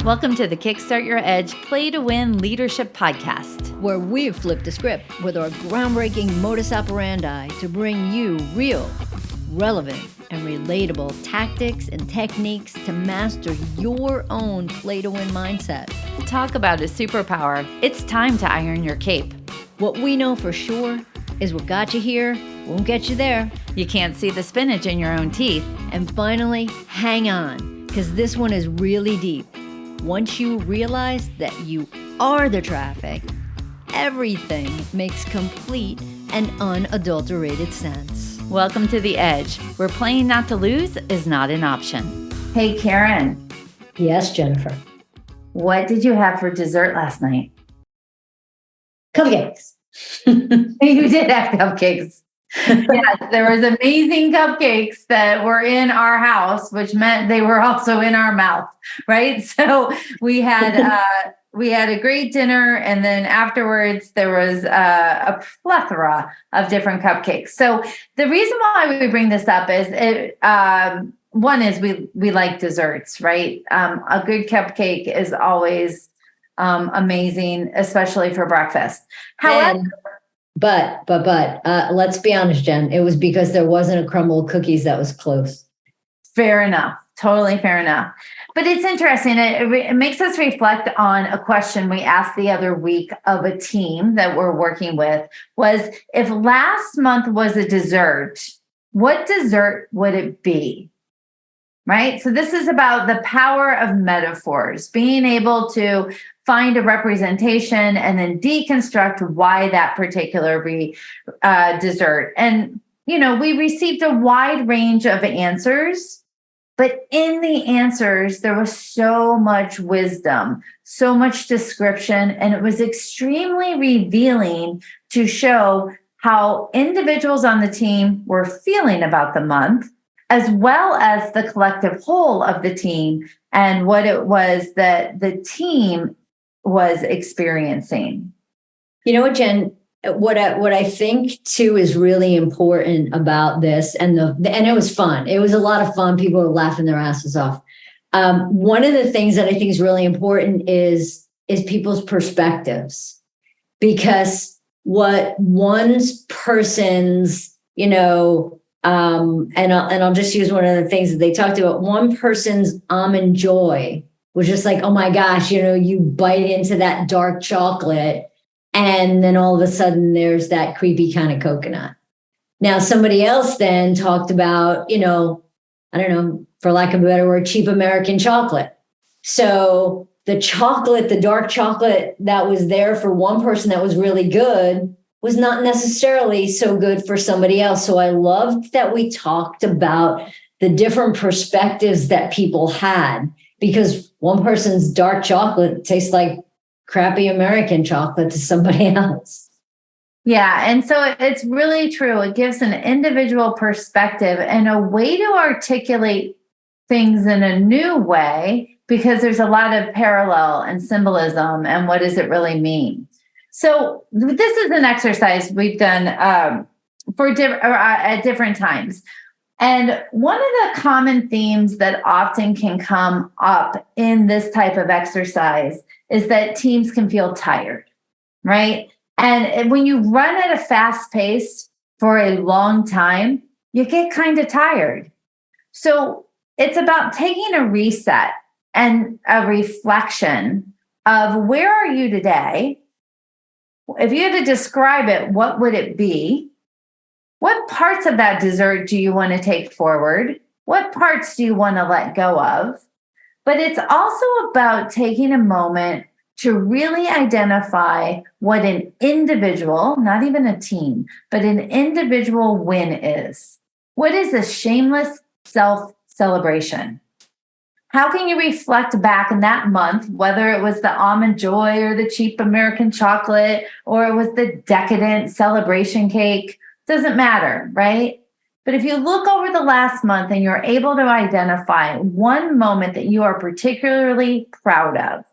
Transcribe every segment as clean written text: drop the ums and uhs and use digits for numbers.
Welcome to the Kickstart Your Edge Play to Win Leadership Podcast, where we've flipped the script with our groundbreaking modus operandi to bring you real, relevant, and relatable tactics and techniques to master your own play to win mindset. Talk about a superpower. It's time to iron your cape. What we know for sure is what got you here won't get you there. You can't see the spinach in your own teeth. And finally, hang on, because this one is really deep. Once you realize that you are the traffic, everything makes complete and unadulterated sense. Welcome to The Edge, where playing not to lose is not an option. Hey, Karen. Yes, Jennifer. What did you have for dessert last night? Cupcakes. You did have cupcakes. Yes, there was amazing cupcakes that were in our house, which meant they were also in our mouth, right? So we had a great dinner, and then afterwards there was a plethora of different cupcakes. So the reason why we bring this up is one is we like desserts, right? A good cupcake is always amazing, especially for breakfast. However. But let's be honest, Jen, it was because there wasn't a crumble of cookies that was close. Fair enough. Totally fair enough. But it's interesting. It makes us reflect on a question we asked the other week of a team that we're working with was, if last month was a dessert, what dessert would it be? Right? So this is about the power of metaphors, being able to find a representation and then deconstruct why that particular dessert. And, we received a wide range of answers, but in the answers, there was so much wisdom, so much description, and it was extremely revealing to show how individuals on the team were feeling about the month, as well as the collective whole of the team and what it was that the team was experiencing. You know what, Jen? What I think too is really important about this, and it was fun. It was a lot of fun. People were laughing their asses off. One of the things that I think is really important is people's perspectives, because what one person's, and I'll just use one of the things that they talked about. One person's almond joy was just like, oh my gosh, you bite into that dark chocolate and then all of a sudden there's that creepy kind of coconut. Now, somebody else then talked about, I don't know, for lack of a better word, cheap American chocolate. So the dark chocolate that was there for one person that was really good was not necessarily so good for somebody else. So I loved that we talked about the different perspectives that people had, because one person's dark chocolate tastes like crappy American chocolate to somebody else. Yeah. And so it's really true. It gives an individual perspective and a way to articulate things in a new way, because there's a lot of parallel and symbolism and what does it really mean? So this is an exercise we've done at different times. And one of the common themes that often can come up in this type of exercise is that teams can feel tired, right? And when you run at a fast pace for a long time, you get kind of tired. So it's about taking a reset and a reflection of, where are you today? If you had to describe it, what would it be? What parts of that dessert do you want to take forward? What parts do you want to let go of? But it's also about taking a moment to really identify what an individual, not even a team, but an individual win is. What is a shameless self-celebration? How can you reflect back in that month, whether it was the almond joy or the cheap American chocolate, or it was the decadent celebration cake? Doesn't matter, right? But if you look over the last month and you're able to identify one moment that you are particularly proud of,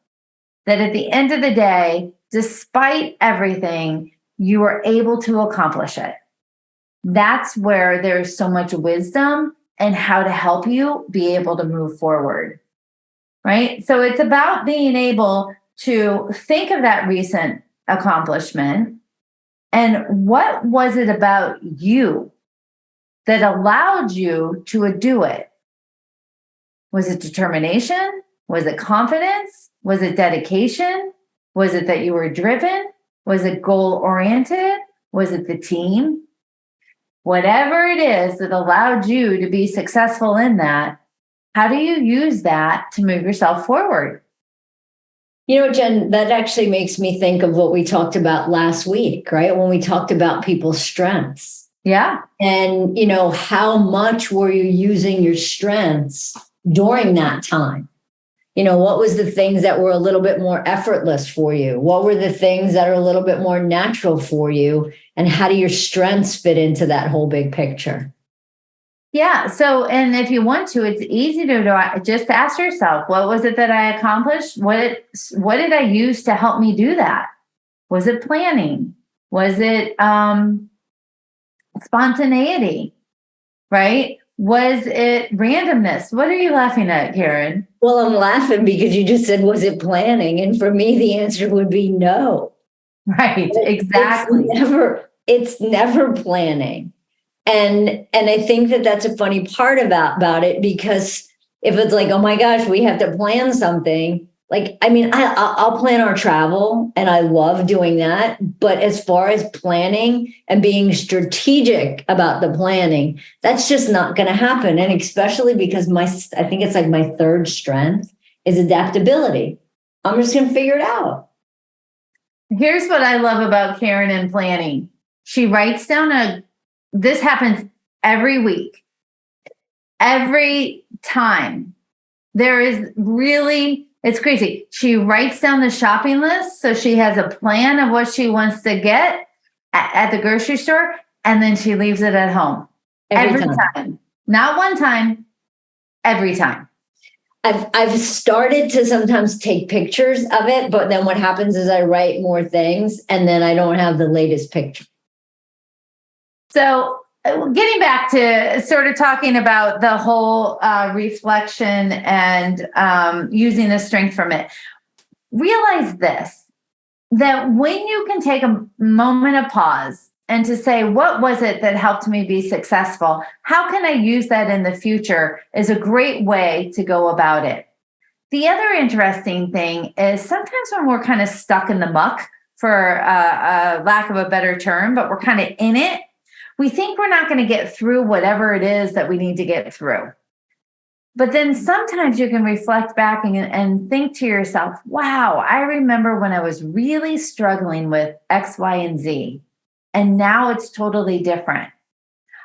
that at the end of the day, despite everything, you were able to accomplish it. That's where there's so much wisdom and how to help you be able to move forward. right? So it's about being able to think of that recent accomplishment and what was it about you that allowed you to do it? Was it determination? Was it confidence? Was it dedication? Was it that you were driven? Was it goal oriented? Was it the team? Whatever it is that allowed you to be successful in that, how do you use that to move yourself forward? You know, Jen, that actually makes me think of what we talked about last week, right? When we talked about people's strengths. Yeah. And, you know, how much were you using your strengths during that time? You know, what was the things that were a little bit more effortless for you? What were the things that are a little bit more natural for you? And how do your strengths fit into that whole big picture? Yeah. So, and if you want to, it's easy to just ask yourself, what was it that I accomplished? What did I use to help me do that? Was it planning? Was it spontaneity? Right? Was it randomness? What are you laughing at, Karen? Well, I'm laughing because you just said, was it planning? And for me, the answer would be no. Right. Exactly. It's never planning. And I think that that's a funny part about it, because if it's like, oh my gosh, we have to plan something. Like, I mean, I'll plan our travel and I love doing that. But as far as planning and being strategic about the planning, that's just not going to happen. And especially because I think it's like my third strength is adaptability. I'm just going to figure it out. Here's what I love about Karen and planning. She writes down this happens every week, every time. There is really, it's crazy. She writes down the shopping list. So she has a plan of what she wants to get at the grocery store. And then she leaves it at home. Every time. Not one time, every time. I've started to sometimes take pictures of it, but then what happens is I write more things and then I don't have the latest picture. So getting back to sort of talking about the whole reflection and using the strength from it, realize this, that when you can take a moment of pause and to say, what was it that helped me be successful? How can I use that in the future is a great way to go about it. The other interesting thing is sometimes when we're kind of stuck in the muck, for a lack of a better term, but we're kind of in it, we think we're not going to get through whatever it is that we need to get through. But then sometimes you can reflect back and think to yourself, wow, I remember when I was really struggling with X, Y, and Z, and now it's totally different.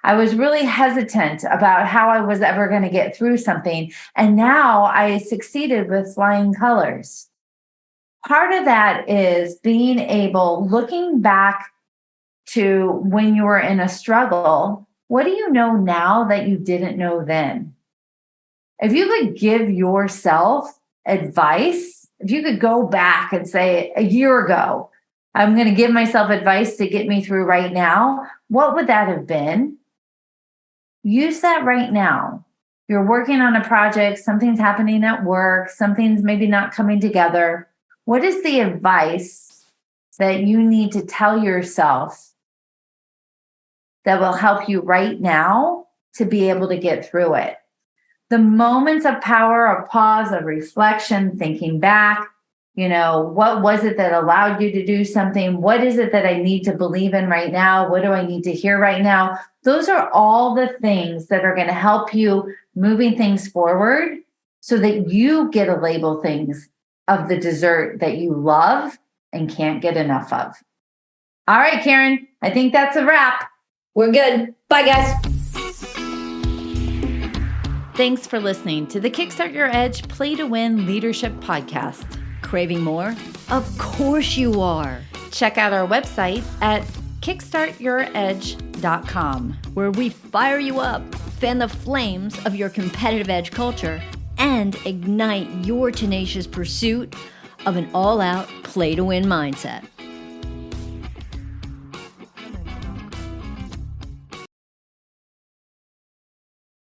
I was really hesitant about how I was ever going to get through something, and now I succeeded with flying colors. Part of that is being able, looking back to when you were in a struggle, what do you know now that you didn't know then? If you could give yourself advice, if you could go back and say a year ago, I'm going to give myself advice to get me through right now, what would that have been? Use that right now. You're working on a project, something's happening at work, something's maybe not coming together. What is the advice that you need to tell yourself that will help you right now to be able to get through it? The moments of power, of pause, of reflection, thinking back, what was it that allowed you to do something? What is it that I need to believe in right now? What do I need to hear right now? Those are all the things that are going to help you moving things forward so that you get to label things of the dessert that you love and can't get enough of. All right, Karen, I think that's a wrap. We're good. Bye, guys. Thanks for listening to the Kickstart Your Edge Play to Win Leadership Podcast. Craving more? Of course you are. Check out our website at kickstartyouredge.com, where we fire you up, fan the flames of your competitive edge culture, and ignite your tenacious pursuit of an all-out play to win mindset.